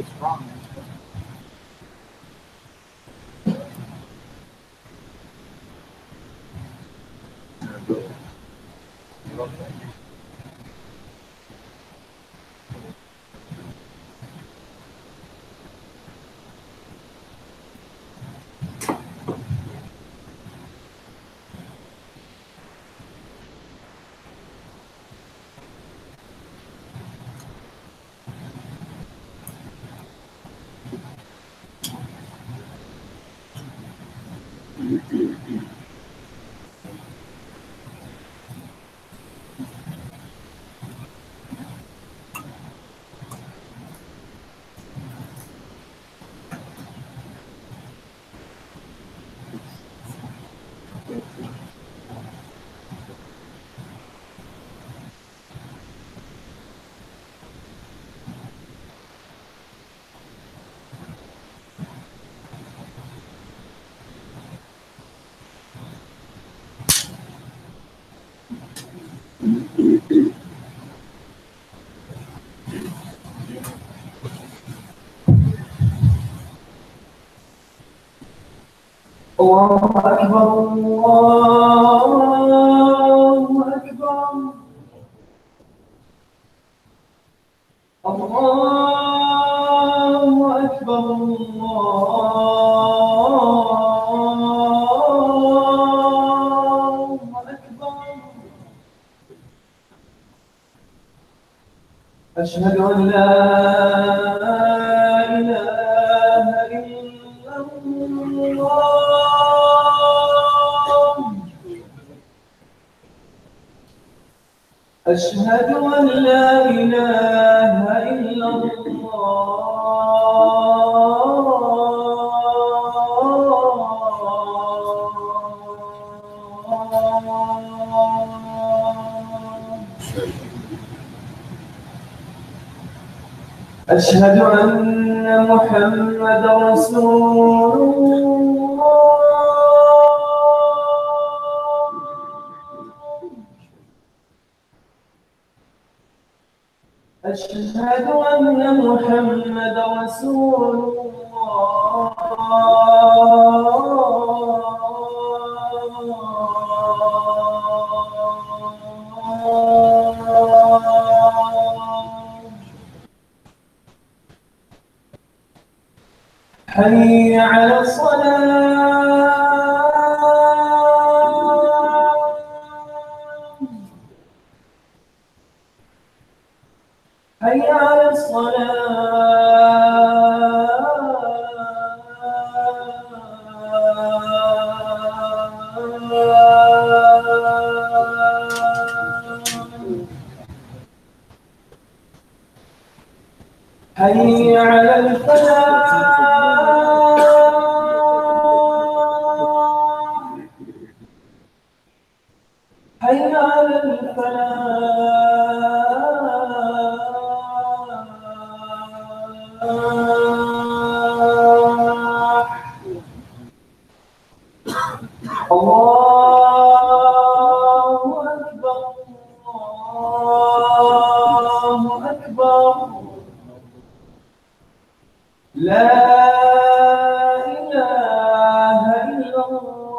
too strong. الله أكبر الله أكبر الله أكبر الله أكبر أشهد أن لا إله إلا الله أشهد أن لا إله إلا الله أشهد أن محمدا رسول الله أشهد أن محمدا رسول الله حي على الصلاة حي على الصلاة حي على الفلاح حي على الفلاح الله أكبر الله أكبر لا إله إلا الله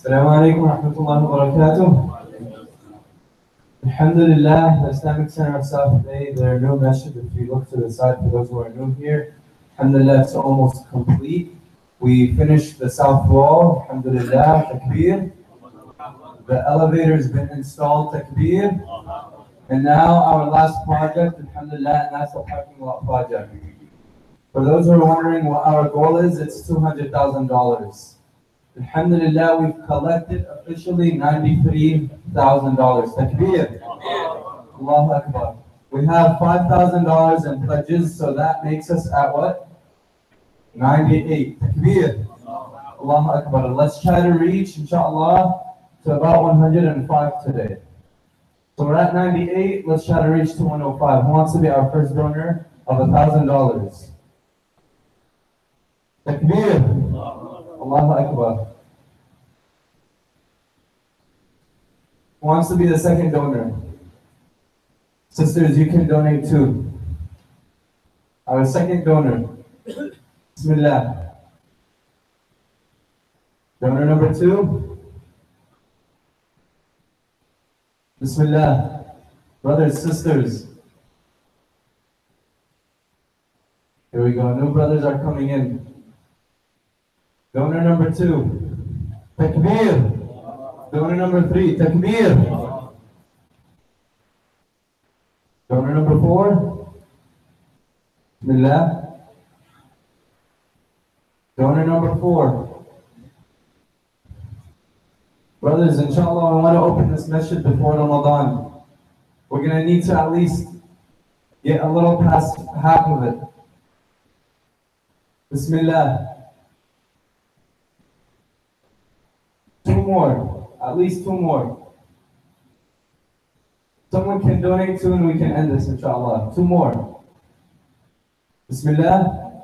Assalamu alaikum wa rahmatullahi wa barakatuh. Alhamdulillah, the Islamic Center of South Bay, their new masjid, if you look to the side for those who are new here, alhamdulillah, it's almost complete. We finished the south wall, alhamdulillah, takbir. The elevator has been installed, takbir. And now our last project, alhamdulillah, and that's the parking lot project. For those who are wondering what our goal is, it's $200,000. Alhamdulillah, we've collected officially $93,000. Takbir. Allahu Akbar. We have $5,000 in pledges, so that makes us at what? 98. Takbir. Allahu Akbar. Let's try to reach, inshallah, to about 105 today. So we're at 98, let's try to reach to 105. Who wants to be our first donor of $1,000? Takbir. Allahu Akbar. Who wants to be the second donor? Sisters, you can donate too. Our second donor. Bismillah. Donor number 2. Bismillah. Brothers, sisters. Here we go. New brothers are coming in. Donor number 2. Takbir. Donor number 3. Takbir. Donor number 4. Bismillah. Donor number 4. Brothers, inshallah, I want to open this masjid before Ramadan. We're going to need to at least get a little past half of it. Bismillah. 2 more. At least 2 more. Someone can donate too and we can end this, inshallah. 2 more. Bismillah.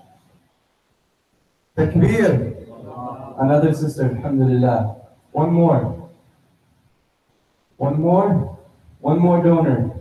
Takbir. Another sister, alhamdulillah. 1 more. 1 more. 1 more donor.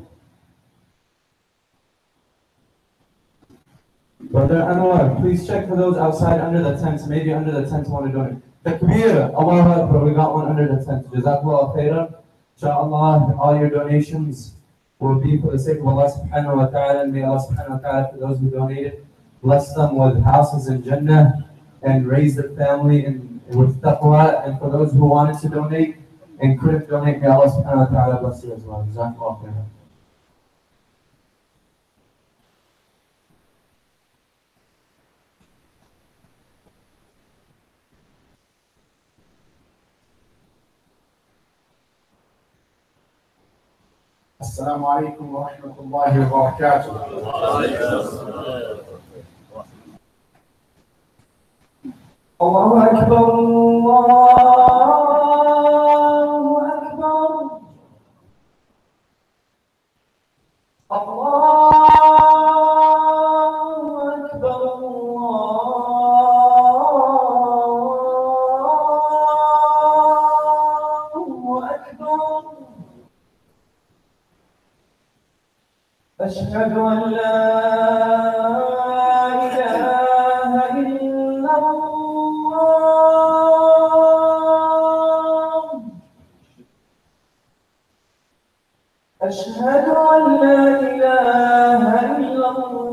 Brother Anwar, please check for those outside under the tents. Maybe under the tents want to donate. Takbir. Allahu Akbar. We got one under the tent. Jazakallah khairan. Inshallah, all your donations will be for the sake of Allah subhanahu wa ta'ala. And may Allah subhanahu wa ta'ala, for those who donated, bless them with houses in Jannah and raise their family with taqwa. And for those who wanted to donate, and couldn't donate, may Allah subhanahu wa ta'ala bless you as well. Jazakallah khairan. السلام عليكم ورحمة الله وبركاته. الله أكبر الله أكبر الله أكبر الله أكبر أشهد أن لا إله إلا الله أشهد أن لا إله إلا الله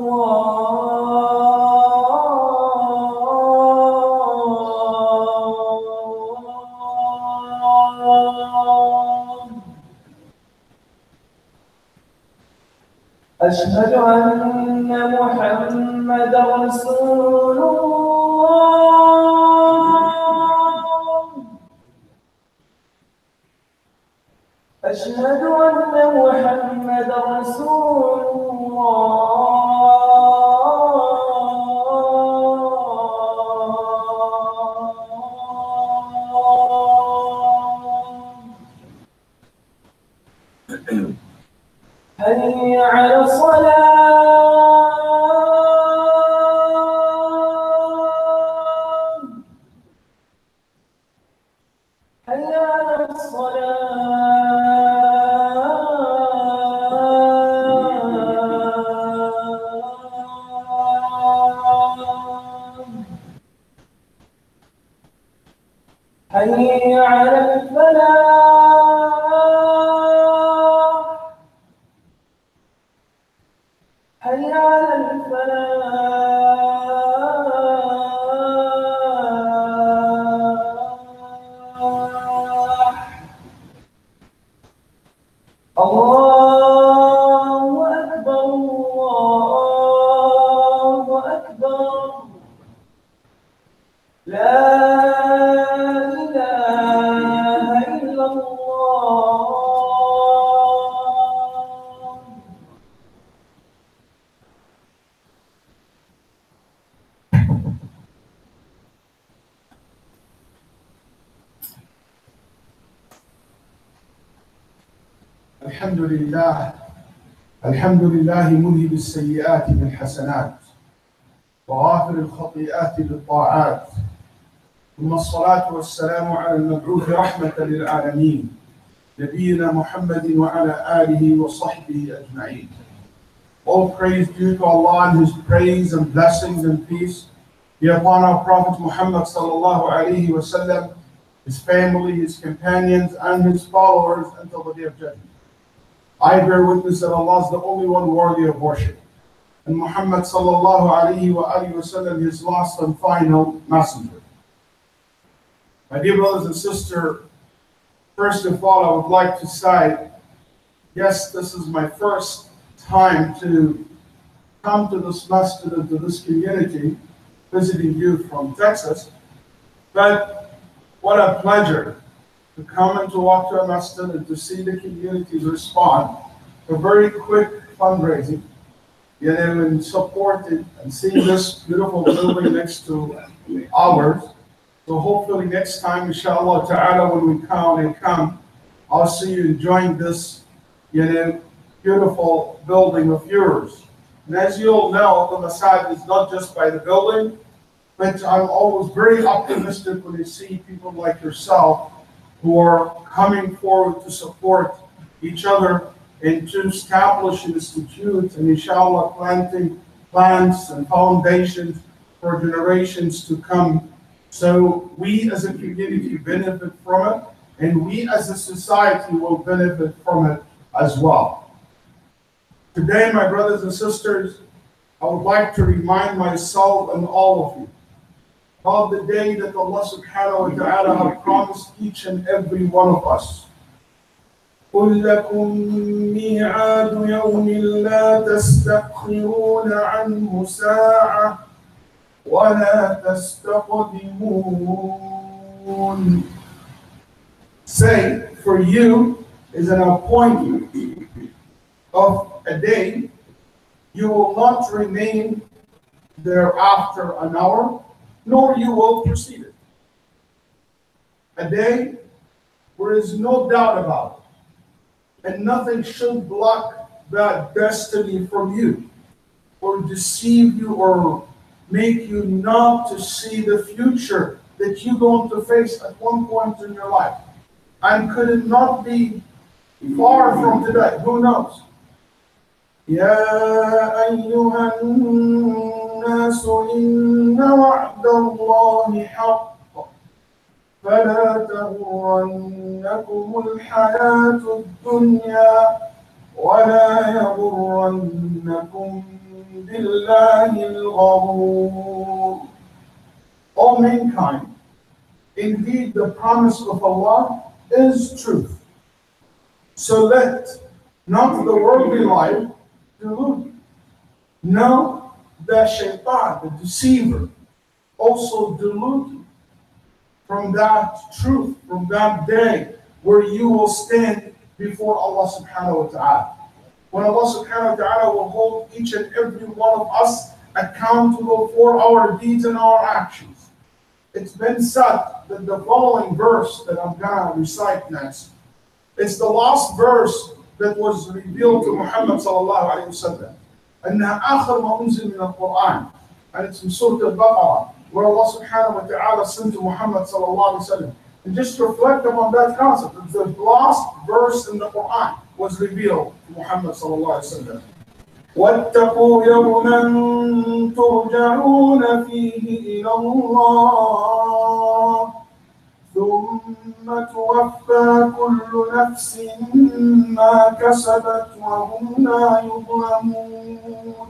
أشهد أن محمدا رسول الله أشهد أن محمدا رسول الله حي على الصلاة حي على الصلاة حي على الفلاح حي على الفلاح الله أكبر الله أكبر لا إله إلا الله الحمد لله مذهب السيئات بالحسنات وغافر الخطيئات بالطاعات ثم الصلاة والسلام على المبعوث رحمة للعالمين نبينا محمد وعلى آله وصحبه أجمعين. All praise due to Allah and His praise and blessings and peace be upon our Prophet Muhammad sallallahu alaihi wasallam, his family, his companions, and his followers until the day of judgment. I bear witness that Allah is the only one worthy of worship, and Muhammad sallallahu alaihi wasallam, his last and final messenger. My dear brothers and sisters, first of all, I would like to say, yes, this is my first time to come to this masjid and to this community, visiting you from Texas, but what a pleasure to come and to walk to a masjid and to see the communities respond to very quick fundraising, and support it and see this beautiful building next to ours. So hopefully next time, inshallah ta'ala, when we come, I'll see you enjoying this, beautiful building of yours. And as you all know, the masjid is not just by the building, but I'm always very optimistic when I see people like yourself who are coming forward to support each other and to establish institutes and inshallah planting plants and foundations for generations to come. So we as a community benefit from it, and we as a society will benefit from it as well. Today, my brothers and sisters, I would like to remind myself and all of you of the day that Allah subhanahu wa ta'ala has promised each and every one of us. قل لكم ميعاد يوم لا تستأخرون عنه ساعة ولا تستقدمون. Say, for you is an appointment of a day. You will not remain thereafter an hour, nor you will precede it. A day where there is no doubt about it, and nothing should block that destiny from you, or deceive you, or make you not to see the future that you're going to face at one point in your life. And could it not be far from today? Who knows? يا أيها الناس إن وعد الله حق فلا تغرنكم الحياة الدنيا ولا يغرنكم بالله الغرور. O mankind, indeed the promise of Allah is truth. So let not the worldly life delude you. No, the shaitan, the deceiver, also delude you from that truth, from that day where you will stand before Allah subhanahu wa ta'ala. When Allah subhanahu wa ta'ala will hold each and every one of us accountable for our deeds and our actions. It's been said that the following verse that I'm going to recite next, it's the last verse that was revealed to Muhammad sallallahu alayhi wa sallam. أنها آخر ما أنزل من القرآن. And it's in Surah Al-Baqarah, where Allah subhanahu wa ta'ala sent to Muhammad sallallahu alayhi wa sallam. And just reflect upon that concept. The last verse in the Quran was revealed to Muhammad sallallahu alayhi wa sallam. واتقوا يوما ترجعون فيه إلى الله ثم توفى كل نفس ما كسبت وهم لا يظلمون.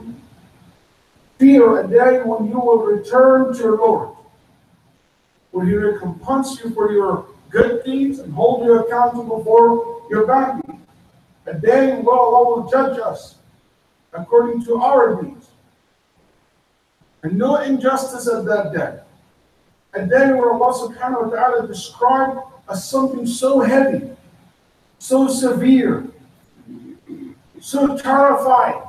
Fear a day when you will return to your Lord, where He will recompense you for your good deeds and hold you accountable for your bad deeds. A day when Allah will judge us according to our deeds. And no injustice at that day. A day where Allah subhanahu wa ta'ala described as something so heavy, so severe, so terrifying.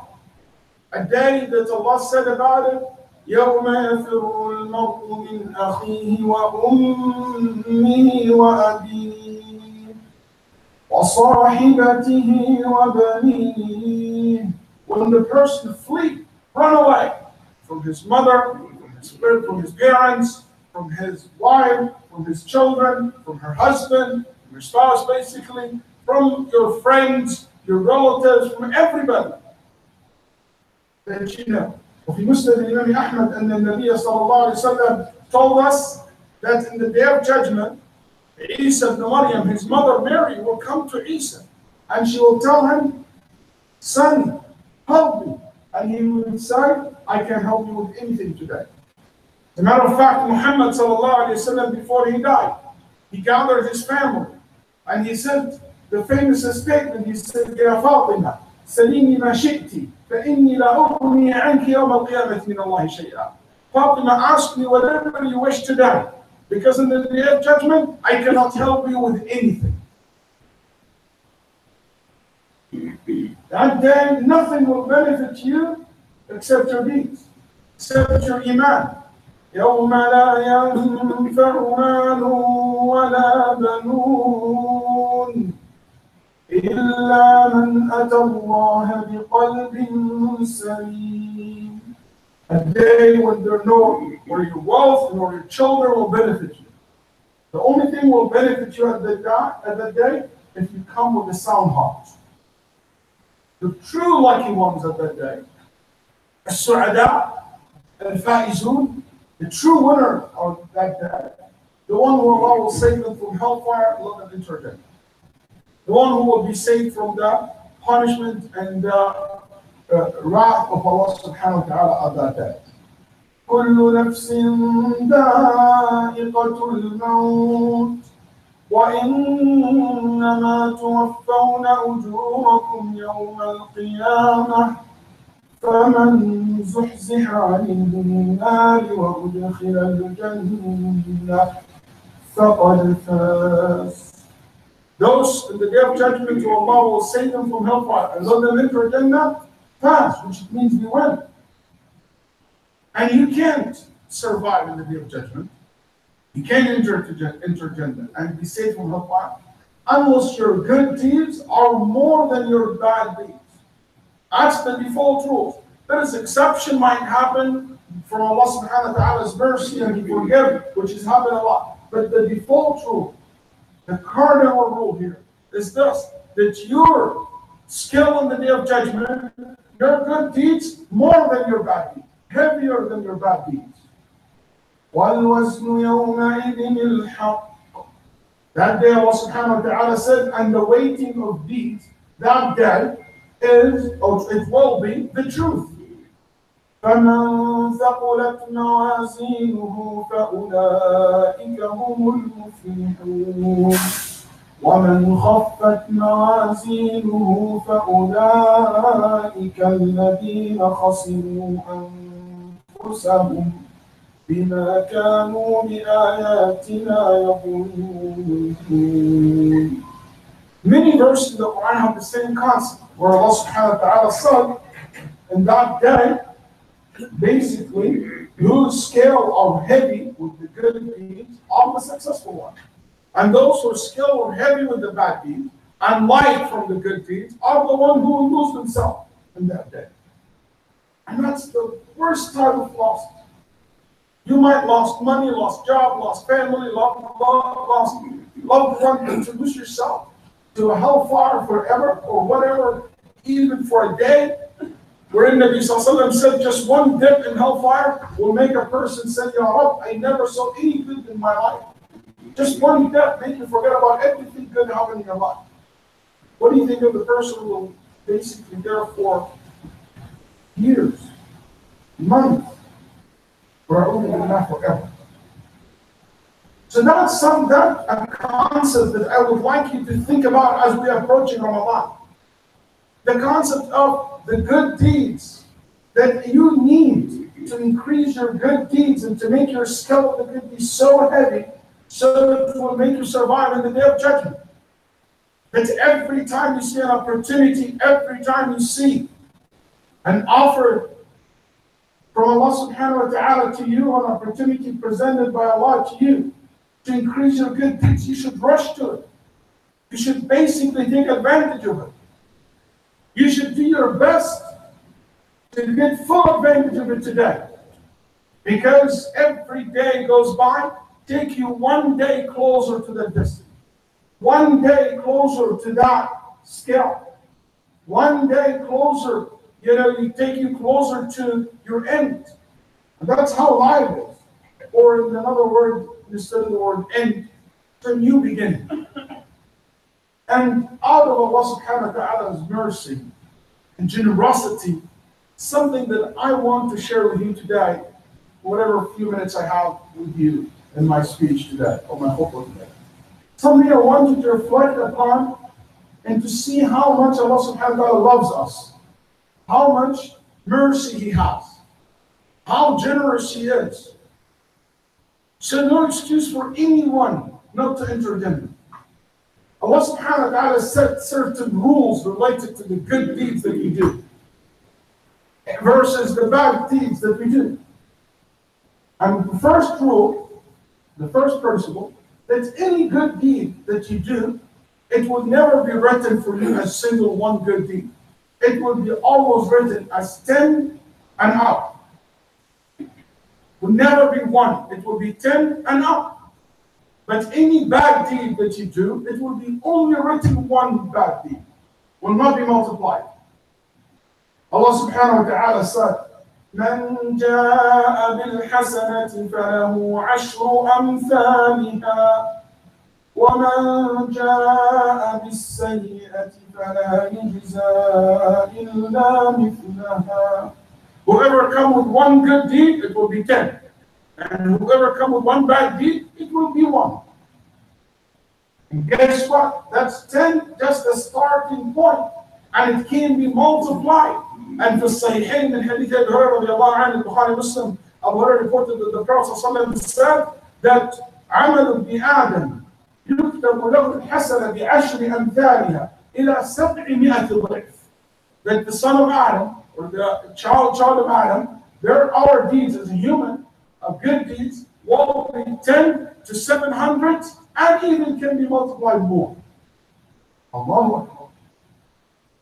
A day that Allah said about it, يَوْمَ يَفِرُّ الْمَرْءُ مِنْ أَخِيهِ وَأُمِّهِ وَأَبِيهِ وَصَاحِبَتِهِ وَبَنِيهِ. When the person flees, run away from his mother, from his parents, from his wife, from his children, from her husband, from her spouse basically, from your friends, your relatives, from everybody that you know. وفي مسند الإمام أحمد أن النبي صلى الله عليه وسلم told us that in the day of judgment, Isa ibn Maryam, his mother Mary, will come to Isa and she will tell him, son, help me. And he will say, I can't help you with anything today. As a matter of fact, Muhammad sallallahu alayhi wa sallam, before he died, he gathered his family and he said the famous statement, he said, يا فاطمة سليني ما شئتي فإني لا أغني عنك يوم القيامة من الله شيئا. Fatima, ask me whatever you wish today, because in the day of judgment, I cannot help you with anything. That day, nothing will benefit you except your deeds, except your iman. يوم لا ينفع مال ولا بنون إلا من أتى الله بقلب سليم. A day when where your wealth nor your children will benefit you. The only thing will benefit you at that day if you come with a sound heart. The true lucky ones at that day, السعداء الفائزون, the true winner of that day, the one who Allah will save them from hellfire, love and enter Jannah. The one who will be saved from the punishment and the wrath of Allah subhanahu wa ta'ala at that day. كل نفس ذائقة الموت وإنما توفون أجوركم يوم القيامة فمن زحزح عن النار وأدخل الجنة فقد فاز. Those in the day of judgment to Allah will save them from hellfire and let them enter Jannah fast, which means we win. And you can't survive in the day of judgment. You can't enter Jannah and be saved from hellfire unless your good deeds are more than your bad deeds. That's the default rules. There is exception might happen from Allah subhanahu wa ta'ala's mercy and He forgive, which has happened a lot. But the default rule, the cardinal rule here is this, that your skill in the day of judgment, your good deeds, more than your bad deeds, heavier than your bad deeds. وَالْوَزْنُ يَوْمَئِذٍ الْحَقِّ. That day Allah subhanahu wa ta'ala said, and the weighting of deeds, that day is, or it will be, the truth. فَمَنْ ثَقُلَتْ مَوَازِينُهُ فَأُولَئِكَ هُمُ الْمُفْلِحُونَ وَمَنْ خَفَّتْ مَوَازِينُهُ فَأُولَئِكَ الَّذِينَ خَسِرُوا أَنفُسَهُمْ بِمَا كَانُوا بِآيَاتِنَا يَظْلِمُونَ. Many verses in the Quran have the same concept, where Allah subhanahu wa ta'ala said, in that day, basically, whose scale are heavy with the good deeds are the successful ones. And those whose scale are heavy with the bad deeds and light from the good deeds are the ones who will lose themselves in that day. And that's the worst type of loss. You might lost money, lost job, lost family, lost loved one, and to lose yourself to a hellfire forever or whatever, even for a day. Wherein Nabi Sallallahu said just one dip in hellfire will make a person say, Ya Rab, I never saw any good in my life. Just one dip make you forget about everything good happening in your life. What do you think of the person who will basically there for years, months, forever? So that's a concept that I would like you to think about as we are approaching Ramadan. The concept of the good deeds that you need to increase your good deeds and to make your skill of the good deeds so heavy so it will make you survive in the day of judgment. That every time you see an opportunity, every time you see an offer from Allah subhanahu wa ta'ala to you, an opportunity presented by Allah to you to increase your good deeds, you should rush to it. You should basically take advantage of it. You should do your best to get full advantage of it today. Because every day goes by, take you one day closer to the distance. One day closer to that skill. One day closer, you take you closer to your end. And that's how life is. Or in another word, instead of the word end, it's a new beginning. And out of Allah subhanahu wa ta'ala's mercy and generosity, something that I want to share with you today, whatever few minutes I have with you in my speech today, or my khutbah today. Something I want you to reflect upon and to see how much Allah subhanahu wa ta'ala loves us, how much mercy He has, how generous He is. So no excuse for anyone not to enter Jannah. Allah subhanahu wa ta'ala set certain rules related to the good deeds that we do versus the bad deeds that we do. And the first rule, the first principle, that any good deed that you do, it will never be written for you as single one good deed. It will be always written as 10 and up. It will never be one. It will be 10 and up. But any bad deed that you do, it will be only written one bad deed. Will not be multiplied. Allah subhanahu wa ta'ala said, من جاء بالحسنة فله عشر أمثالها ومن جاء بالسيئة فلا يجزى إلا مثلها Whoever come with one good deed, it will be 10. And whoever come with one bad deed, it will be 1. And guess what? That's 10, just a starting point. And it can be multiplied. And the Sahihain in Hadith Abu Hurairah radiallahu anhu, Bukhari Muslim, Abu Hurairah reported that the Prophet ﷺ said that عمل ابن آدم يكتب له الحسنة بعشر أمثالها إلى 700 ضعف. That the son of Adam, or the child of Adam, our deeds as a human, of good deeds, will be 10 to 700, and even can be multiplied more. Allahu Akbar.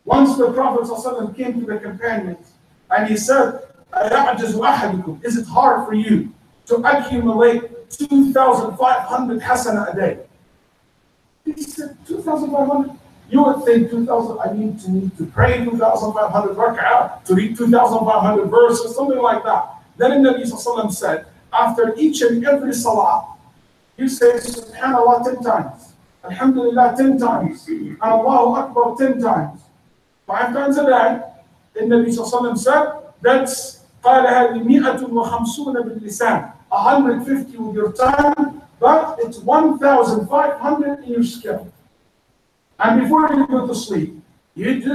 Once the Prophet ﷺ came to the companions, and he said, أَيَعْجَزُ أَحَدُكُمْ, is it hard for you to accumulate 2,500 hasana a day? He said, 2,500? You would think 2,000, I need to pray 2,500 rak'ah, to read 2,500 verses, something like that. Then the Nabi ﷺ said, after each and every salah, you say Subhanallah 10 times, Alhamdulillah 10 times, and Allahu Akbar 10 times. 5 times a day. The Nabi ﷺ said, that's قال هذه 150 باللسان, 150 with your tongue, but it's 1,500 in your skill. And before you go to sleep, you say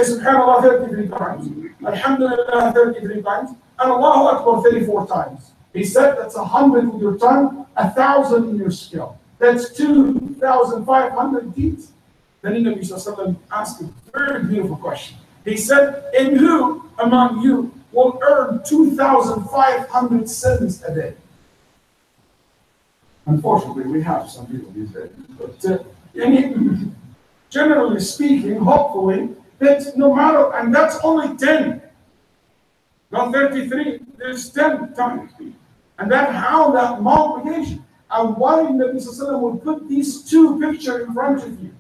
Subhanallah 33 times, Alhamdulillah 33 times, and Allahu Akbar 34 times. He said that's 100 with your tongue, 1,000 in your skill. That's 2,500 deeds. Then the Nabi ﷺ asked a very beautiful question. He said, and who among you will earn 2,500 sins a day? Unfortunately, we have some people these days. But generally speaking, hopefully, that no matter, and that's only 10. Not 33, there's 10 times. And that's how that multiplication. And why the Nabi ﷺ would put these two pictures in front of you.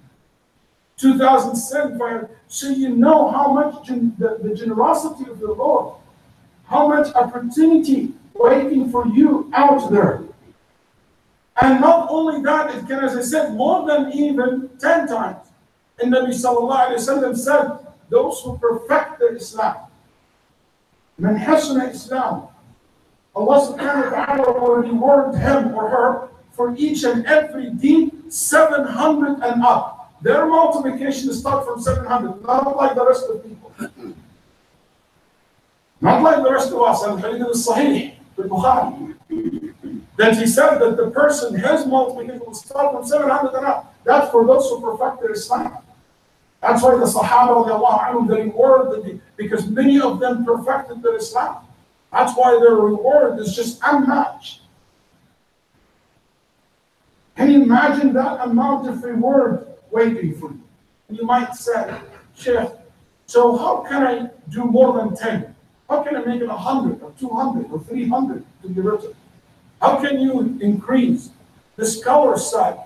2,075, so you know how much the generosity of the Lord, how much opportunity waiting for you out there. And not only that, it can, as I said, more than even 10 times. And Nabi sallallahu alayhi wa sallam said, those who perfect their Islam, man hasana Islam, Allah subhanahu wa ta'ala will reward him or her for each and every deed 700 and up. Their multiplication starts from 700, not like the rest of people. Not like the rest of us. And Hadith al-Sahih, Bukhari, that he said that the person, his multiplication will start from 700 and up. That's for those who perfect their Islam. That's why the Sahaba, they reward, because many of them perfected their Islam. That's why their reward is just unmatched. Can you imagine that amount of reward waiting for you? And you might say, Sheikh, so how can I do more than 10? How can I make it 100 or 200 or 300 to be written? How can you increase? The scholars said,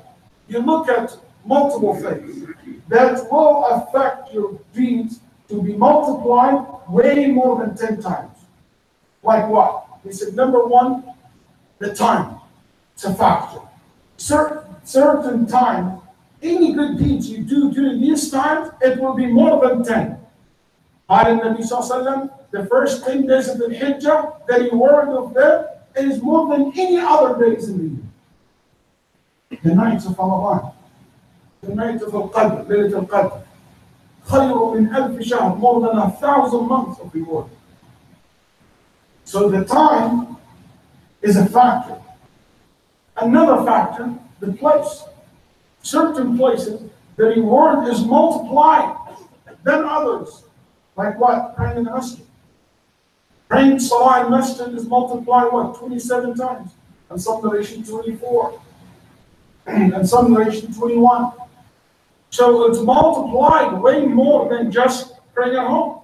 you look at multiple things that will affect your deeds to be multiplied way more than 10 times. Like what? He said, number one, the time. It's a factor. Certain time, any good deeds you do during these times, it will be more than 10. قال النبي صلى الله عليه وسلم, the first 10 days of the Hijjah, the reward of them is more than any other days in the year. The nights of Ramadan, the night of Al-Qadr, Laylat Al-Qadr, خير من ألف شهر, more than 1,000 months of reward. So the time is a factor. Another factor, the place. Certain places, the reward is multiplied than others. Like what? Praying in the masjid. Praying Salah in masjid is multiplied, what? 27 times. And some narration 24. And some narration 21. So it's multiplied way more than just praying at home.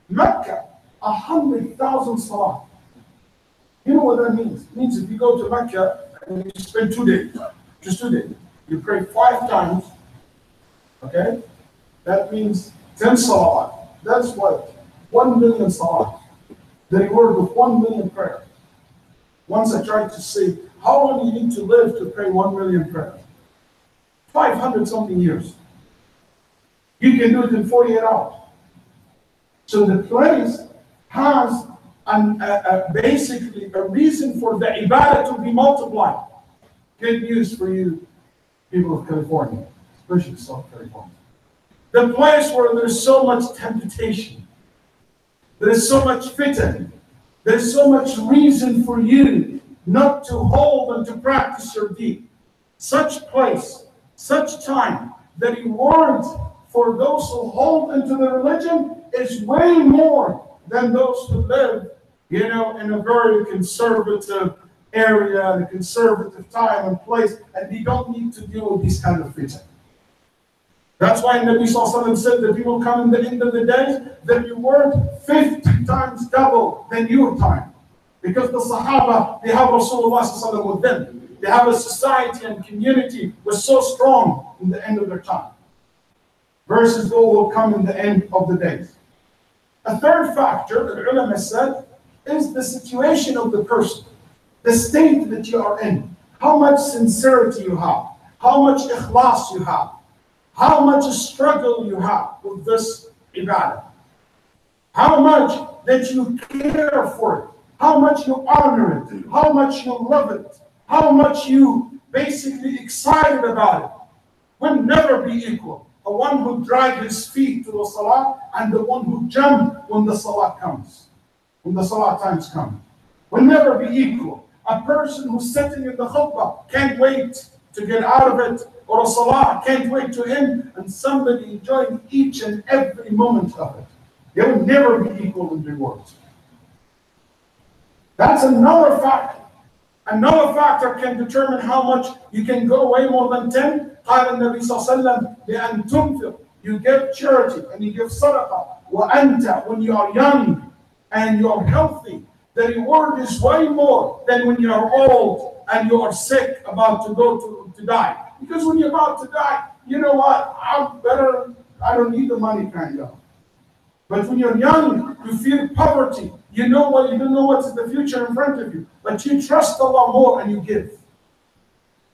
Mecca, 100,000 Salah. You know what that means? It means if you go to Mecca and you spend 2 days, just 2 days, you pray 5 times, okay? That means 10 Salah. That's what? 1 million Salah. The reward of 1 million prayers. Once I tried to say, how long do you need to live to pray 1 million prayers? 500 something years. You can do it in 48 hours. So the place has basically a reason for the ibadah to be multiplied. Good news for you, people of California, especially South California. The place where there's so much temptation, there's so much fitan, there's so much reason for you not to hold and to practice your deed. Such place, such time, the reward for those who hold into the religion is way more than those who live, in a very conservative area, in a conservative time and place, and we don't need to deal with these kind of fitan. That's why Nabi Sallallahu Alaihi Wasallam said that people come in the end of the days, the reward 50 times double than your time. Because the Sahaba, they have Rasulullah Sallallahu Alaihi Wasallam with them. They have a society and community was so strong in the end of their time. Versus those will come in the end of the days. A third factor that ulama said is the situation of the person, the state that you are in, how much sincerity you have, how much ikhlas you have, how much struggle you have with this ibadah, how much that you care for it, how much you honor it, how much you love it, how much you basically excited about it, will never be equal. The one who dragged his feet to the salah and the one who jumped when the salah comes, when the salah times come, will never be equal. A person who's sitting in the khutbah can't wait to get out of it, or a salah can't wait to end, and somebody enjoying each and every moment of it. They will never be equal in rewards. That's another factor. Another factor can determine how much you can go way more than 10. قال النبي صلى الله عليه وسلم بأن تنفق, you give charity and you give sadaqah. وأنت, when you are young and you are healthy, the reward is way more than when you are old and you are sick, about to go to die. Because when you're about to die, you know what? I don't need the money kind of. But when you're young, you feel poverty. You don't know what's in the future in front of you. But you trust Allah more and you give.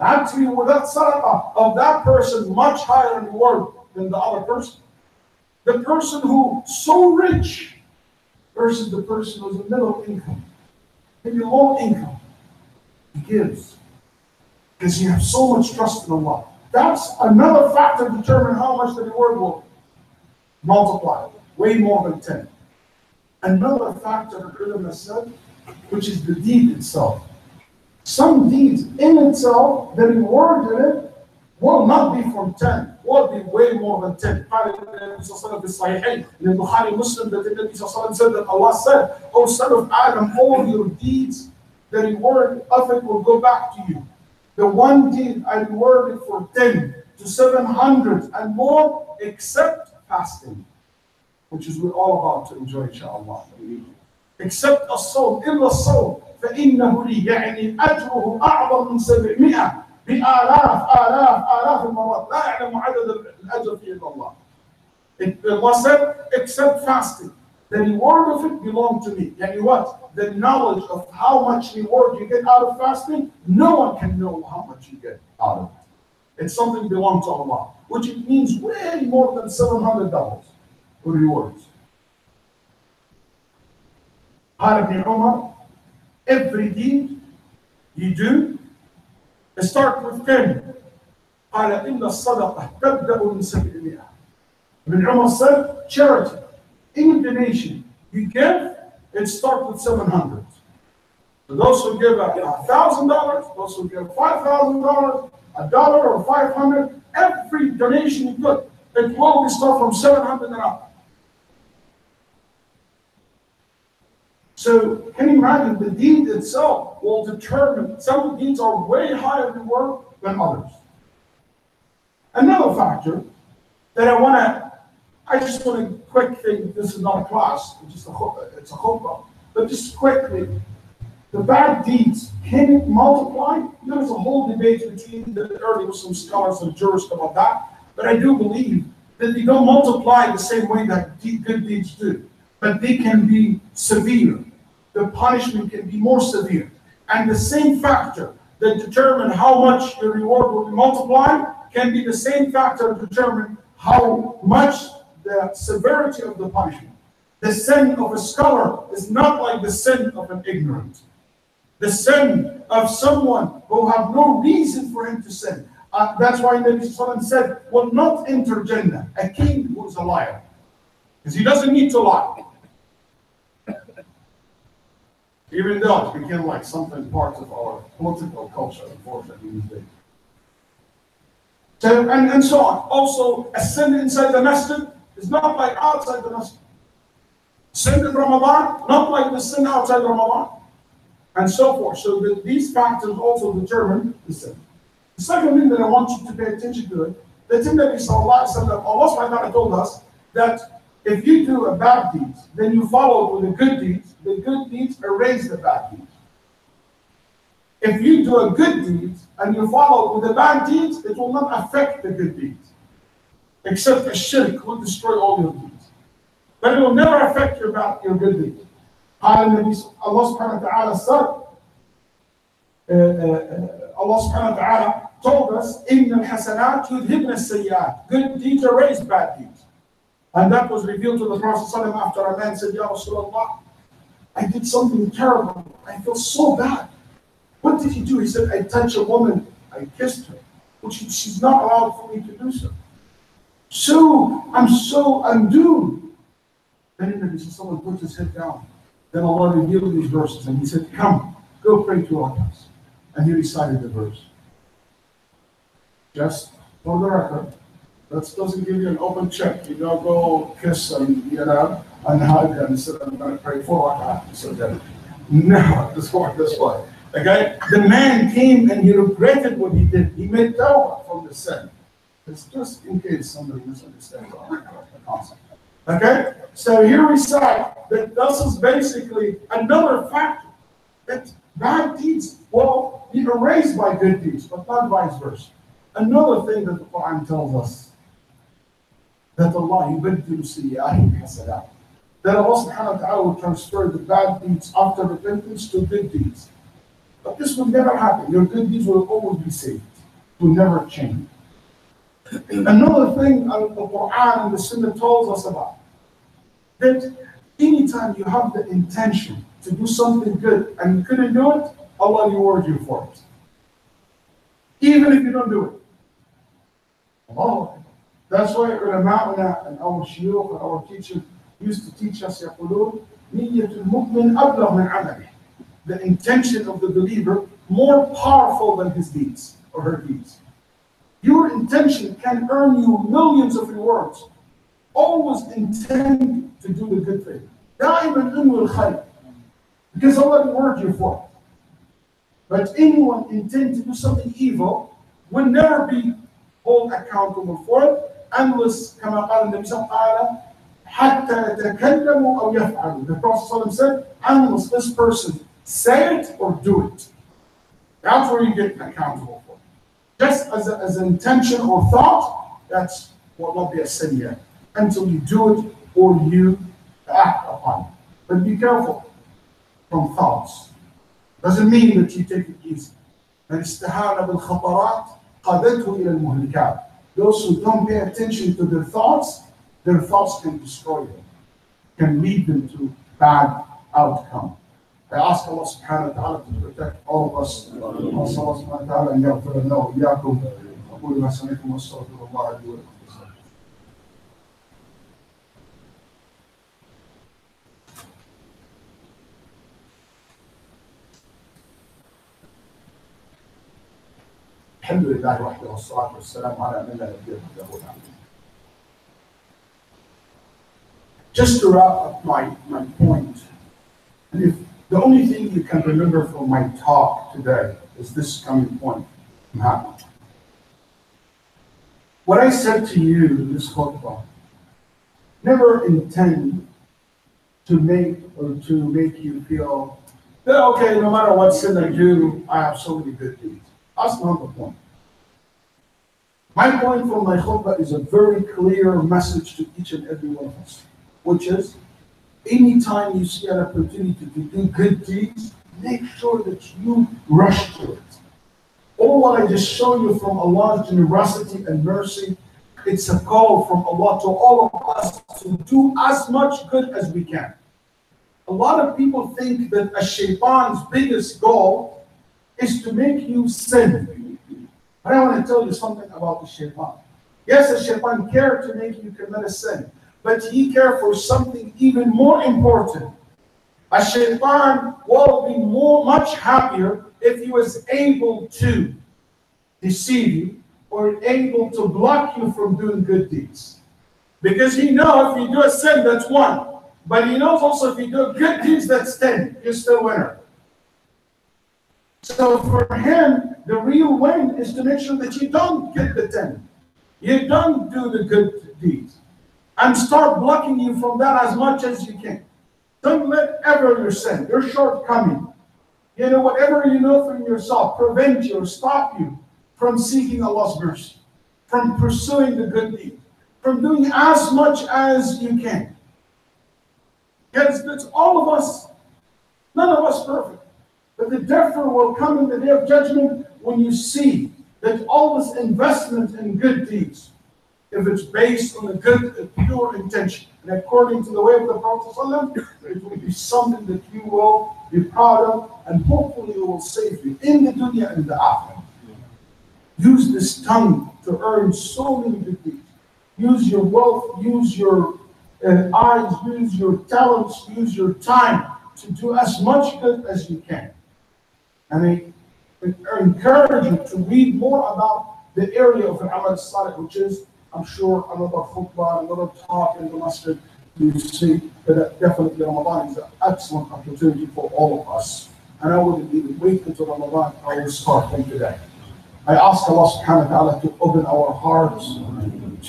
Actually, with that sadaqah of that person, much higher reward than the other person. The person who so rich versus the person who's in middle income, maybe low income, he gives. Because you have so much trust in Allah. That's another factor to determine how much the reward will multiply. Way more than 10. Another factor that ulama said, which is the deed itself. Some deeds in itself, the reward in it will not be from 10, will be way more than 10. In the Bukhari Muslim, that the Nabi said that Allah said, O son of Adam, all your deeds, the reward of it will go back to you. The one deed I rewarded for 10 to 700 and more, except fasting, which is we're all about to enjoy, inshallah. Except as-sawm, illa as-sawm, فإنه لي, يعني أجره أعظم من 700 بآلاف المرات لا يعلم عدد الأجر فيه إلا الله. Allah said, except fasting, the reward of it belongs to me. Yani what? The knowledge of how much reward you get out of fasting, no one can know how much you get out of it. It's something that belongs to Allah, which it means way more than $700 for rewards. قال ابن عمر, every deed you do, start with 10. قال إن الصدقة تبدأ من 700. Ibn Umar said, charity, any donation you give, it starts with 700. So those who give $1,000, those who give $5,000, $1 or 500, every donation you put, it will always start from 700 and up. So can you imagine the deed itself will determine, some deeds are way higher reward than others. Another factor that I just want a quick thing, this is not a class, it's a khutbah, but just quickly, the bad deeds, can it multiply? There's a whole debate between the early Muslim scholars and jurists about that, but I do believe that they don't multiply the same way that good deeds do, but they can be severe. The punishment can be more severe. And the same factor that determine how much the reward will be multiplied can be the same factor to determine how much the severity of the punishment. The sin of a scholar is not like the sin of an ignorant. The sin of someone who have no reason for him to sin. That's why Nabi Sallallahu said, will not enter Jannah, a king who is a liar. Because he doesn't need to lie. Even though it became like something part of our political culture, unfortunately, these days. So, and so on. Also, a sin inside the masjid is not like outside the masjid. Sin in Ramadan, not like the sin outside Ramadan. And so forth. So these factors also determine the sin. The second thing that I want you to pay attention to it, the thing that Allah subhanahu wa ta'ala told us that if you do a bad deed, then you follow it with the good deeds erase the bad deeds. If you do a good deed and you follow it with the bad deeds, it will not affect the good deeds. Except a shirk will destroy all your deeds. But it will never affect your good deeds. Allah subhanahu wa ta'ala said, Allah subhanahu wa ta'ala told us, إِنَّ الْحَسَنَاتِ يُذْهِبْنَ السَّيِّئَاتِ. Good deeds erase bad deeds. And that was revealed to the Prophet ﷺ after a man said, Ya Rasulullah, I did something terrible. I feel so bad. What did you do? He said, I touched a woman. I kissed her. But she's not allowed for me to do so. So, I'm so undoomed. Then someone put his head down. Then Allah revealed these verses and he said, come, go pray to our house. And he recited the verse. Just for the record, that doesn't give you an open check. You don't go kiss and hug and say, I'm going to pray for our house. So then, no, this way. Okay? The man came and he regretted what he did. He made tawbah from the sin. It's just in case somebody misunderstands the concept. Okay? So here we say that this is basically another factor that bad deeds will be erased by good deeds, but not vice versa. Another thing that the Quran tells us that Allah yubaddilu sayyi'atihim hasanat. That Allah subhanahu wa ta'ala will transfer the bad deeds after repentance to good deeds. But this will never happen. Your good deeds will always be saved. It will never change. Another thing the Quran and the Sunnah tells us about, that anytime you have the intention to do something good and you couldn't do it, Allah rewards you for it. Even if you don't do it. Allah. That's why ulama'una and our shuyukh and our teachers used to teach us, يقولون نية المؤمن أبلغ من عمله. The intention of the believer more powerful than his deeds or her deeds. Your intention can earn you millions of rewards. Always intend to do the good thing. دائما انوي الخير. Because Allah rewards you for it. But anyone intend to do something evil will never be held accountable for it unless كما قال النبي صلى الله عليه وسلم حتى يتكلموا أو يفعلوا. The Prophet said, unless this person say it or do it. That's where you get accountable for it. Just as an intention or thought, that's will not be a sin yet until you do it or you act upon it. But be careful from thoughts. Doesn't mean that you take it easy. الاستهانة بالخطرات قادته إلى المهلكات. Those who don't pay attention to their thoughts can destroy them, can lead them to bad outcome. I ask Allah subhanahu wa ta'ala to protect all of us. I ask Allah subhanahu wa ta'ala أن يغفر لنا وإياكم. أقول ما سمعتم واستغفر الله لي ولكم. الحمد لله وحده والصلاة والسلام على من لا نبي بعده. Just to wrap up my point, and if the only thing you can remember from my talk today is this coming point, I'm happy. What I said to you in this khutbah, never intend to make you feel that, okay, no matter what sin I do, I have so many good deeds. That's not the point. My point from my khutbah is a very clear message to each and every one of us, which is, anytime you see an opportunity to do good deeds, make sure that you rush to it. All what I just showed you from Allah's generosity and mercy It's a call from Allah to all of us to do as much good as we can. A lot of people think that a shaitan's biggest goal is to make you sin. But I want to tell you something about the shaitan. Yes, the shaitan cares to make you commit a sin, but he cares for something even more important. A shaitan will be much happier if he was able to deceive you or able to block you from doing good deeds. Because he knows if you do a sin, that's one. But he knows also if you do good deeds, that's 10. You're still winner. So for him, the real win is to make sure that you don't get the 10. You don't do the good deeds. And start blocking you from that as much as you can. Don't let ever your sin, your shortcoming, whatever you know from yourself, prevent you or stop you from seeking Allah's mercy, from pursuing the good deed, from doing as much as you can. Because it's all of us, none of us perfect. But the difference will come in the day of judgment when you see that all this investment in good deeds, if it's based on a good, pure intention, and according to the way of the Prophet ﷺ, it will be something that you will be proud of, and hopefully it will save you in the dunya and the akhirah. Use this tongue to earn so many good deeds. Use your wealth, use your eyes, use your talents, use your time to do as much good as you can. And I encourage you to read more about the area of Amal Salih, which is, I'm sure, another khutbah, another talk in the masjid. You see that definitely Ramadan is an excellent opportunity for all of us. And I wouldn't even wait until Ramadan, I will start from today. I ask Allah subhanahu wa ta'ala to open our hearts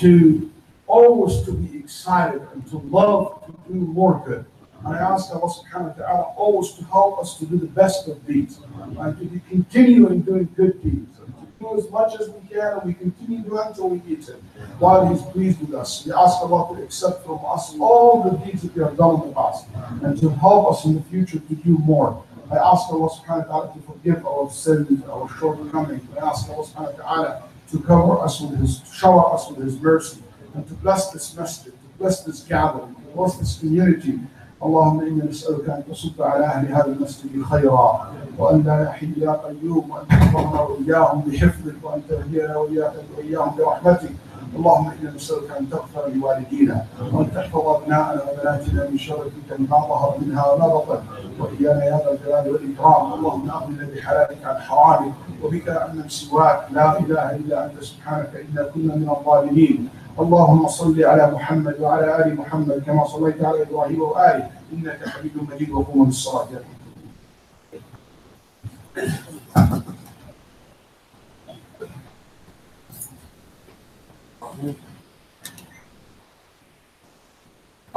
to always to be excited and to love to do more good. And I ask Allah subhanahu wa ta'ala always to help us to do the best of deeds and to continue in doing good deeds. And to do as much as we can, and we continue doing until we get Him, while He's pleased with us. We ask Allah to accept from us all the deeds that we have done in the past and to help us in the future to do more. I ask Allah subhanahu wa ta'ala to forgive our sins, our shortcomings. I ask Allah subhanahu wa ta'ala to cover us with His, to shower us with His mercy, and to bless this masjid, to bless this gathering, to bless this community. اللهم إنا نسألك أن تصب على أهل هذا المسجد خيرا، وأن لا يحل يا قيوم، وأن تحفظنا وإياهم بحفظك، وأن تهدينا وإياهم برحمتك. اللهم إنا نسألك أن تغفر لوالدينا، وأن تحفظ أبناءنا وبناتنا من شر الفتن ما ظهر منها وما بطن، وإيانا يا ذا الجلال والإكرام. اللهم أغننا بحلالك عن حرامك، وبك عن سواك، لا إله إلا أنت سبحانك إنا كنا من الظالمين. اللهم صل على محمد وعلى آل محمد كما صليت على إبراهيم وآله إنك حميد مجيد. وقوموا للصلاة.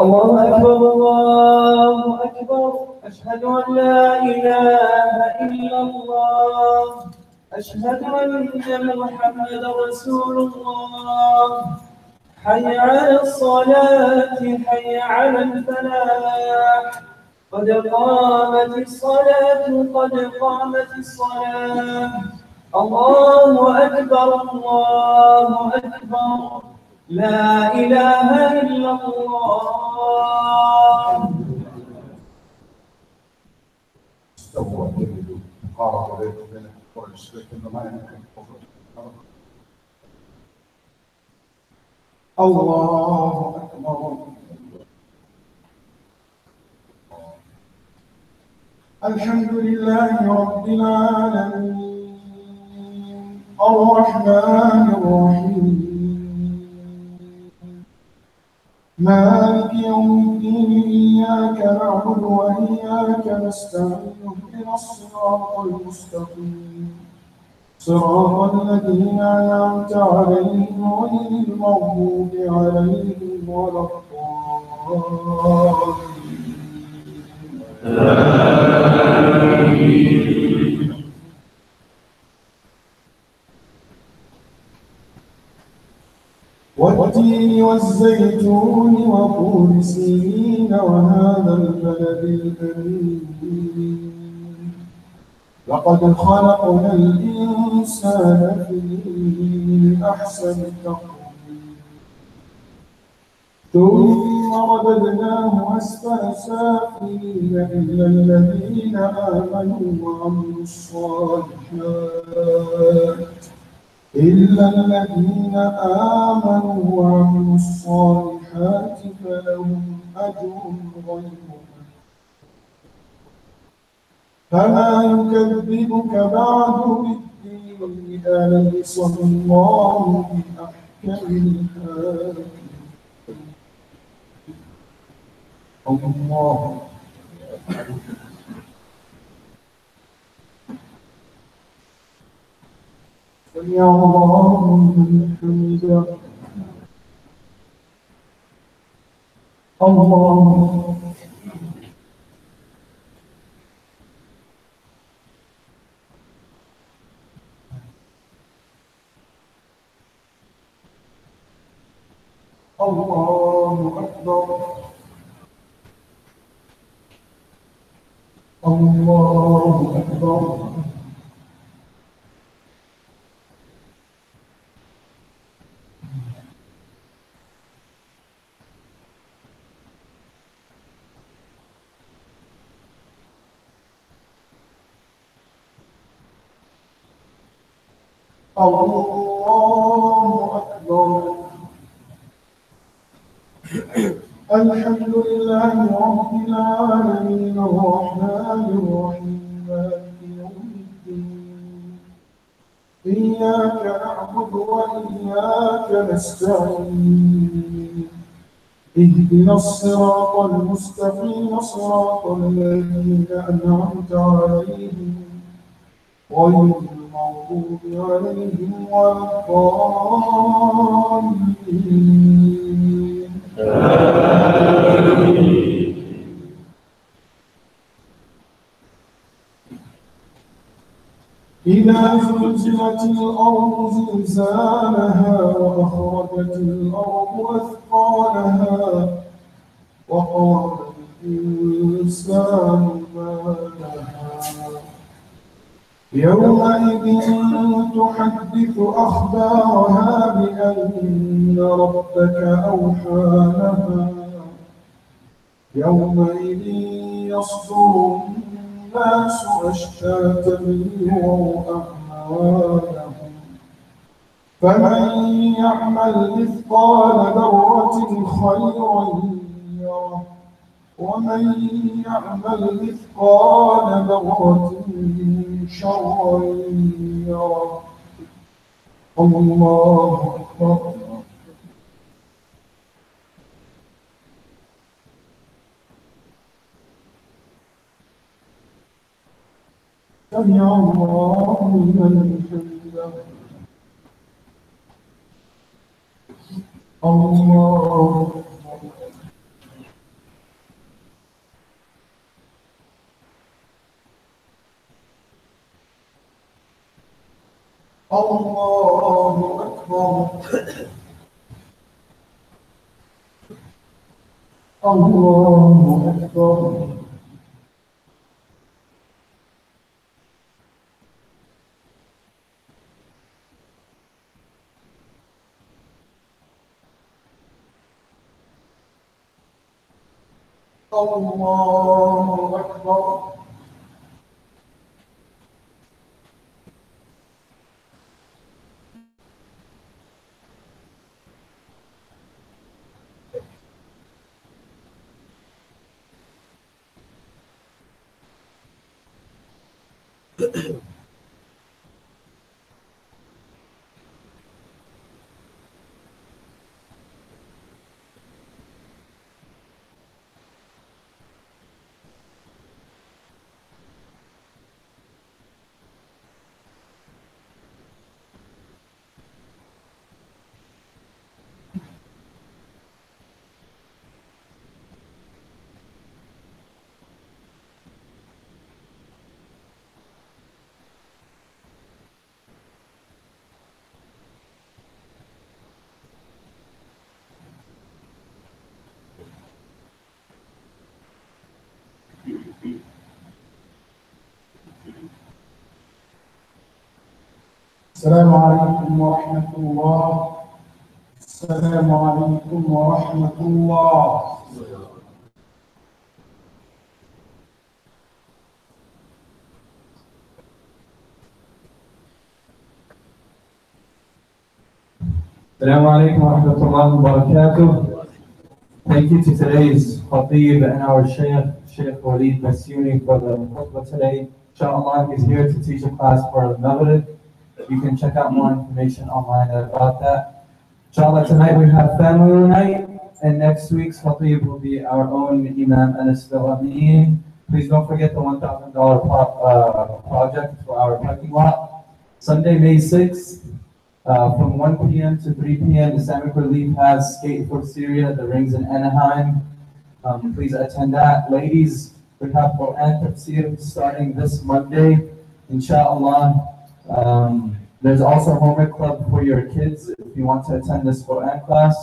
الله أكبر الله أكبر، أشهد أن لا إله إلا الله، أشهد أن محمدا رسول الله. حي على الصلاة، حي على الفلاح، قد قامت الصلاة، قد قامت الصلاة. الله أكبر الله أكبر، لا إله إلا الله. استووا واعتدلوا، قارب بينكم وبين الكفار المشركين وما يمكن الكفر. الله أكبر. الحمد لله رب العالمين الرحمن الرحيم مالك يوم الدين إياك نعبد وإياك نستعين اهدنا الصراط المستقيم صراط الذين أنعمت عليهم غير المغضوب عليهم ولا الضالين. والتين والزيتون وطور سينين وهذا البلد الأمين لقد خلقنا الإنسان في أحسن تقويم ثم رددناه أسفل سافلين إلا الذين آمنوا وعملوا الصالحات فلهم أجر غير ممنون. فما يكذبك بعد بالدين أليس الله بأحكم الحاكمين. الله سمع الله لمن حمده. الله الله أكبر. الله أكبر. الله أكبر. الحمد لله رب العالمين الرحمن الرحيم مالك يوم الدين. إياك نعبد وإياك نستعين. اهدنا الصراط المستقيم صراط الذين أنعمت عليهم غير المغضوب عليهم ولا الضالين. إذا زلزلت الأرض زلزالها وأخرجت الأرض أثقالها وقال الإنسان ما لها يومئذ تحدث أخبارها بأن ربك أوحى لها يومئذ يصدر الناس أشتاتا ليروا أعمالهم فمن يعمل مثقال ذرة خيرا يره ومن يعمل مثقال ذرة شرا يره. الله أكبر. سمع الله لمن حمده. الله الله أكبر. الله أكبر. الله أكبر. السلام عليكم ورحمة الله. السلام عليكم ورحمة الله. Assalamu alaikum wa rahmatullahi wa barakatuh. Thank you to today's Khatib and our Sheikh Waleed Basyouni for the khutbah today. Inshallah, he's here to teach a class for the Maghrib. You can check out more information online about that. Inshallah, tonight we have family night, and next week's Khatib will be our own Imam Anas Amin. Please don't forget the $1,000 project for our parking lot. Sunday, May 6th, from 1 p.m. to 3 p.m., Islamic Relief has Skate for Syria, the rings in Anaheim. Please attend that. Ladies, we have Quran Tafsir starting this Monday, inshallah. There's also a homework club for your kids if you want to attend this Quran class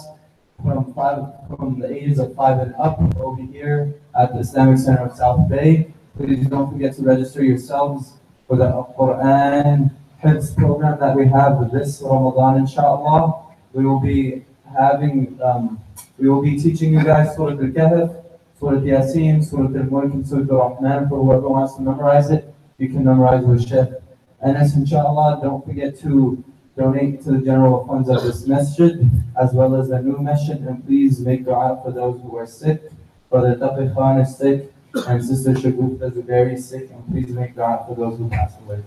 from the ages of 5 and up over here at the Islamic Center of South Bay. Please don't forget to register yourselves for the Quran Hifz program that we have this Ramadan, inshallah. We will be teaching you guys Surah Al-Kahf, Surah Yasin, Surah Al-Mulk, and Surah Al-Rahman. For whoever wants to memorize it, you can memorize with Sheikh Anas, inshallah. Don't forget to donate to the general funds of this masjid, as well as the new masjid, and please make dua for those who are sick. Brother Taqi Khan is sick, and Sister Shagufta is very sick, and please make dua for those who passed away.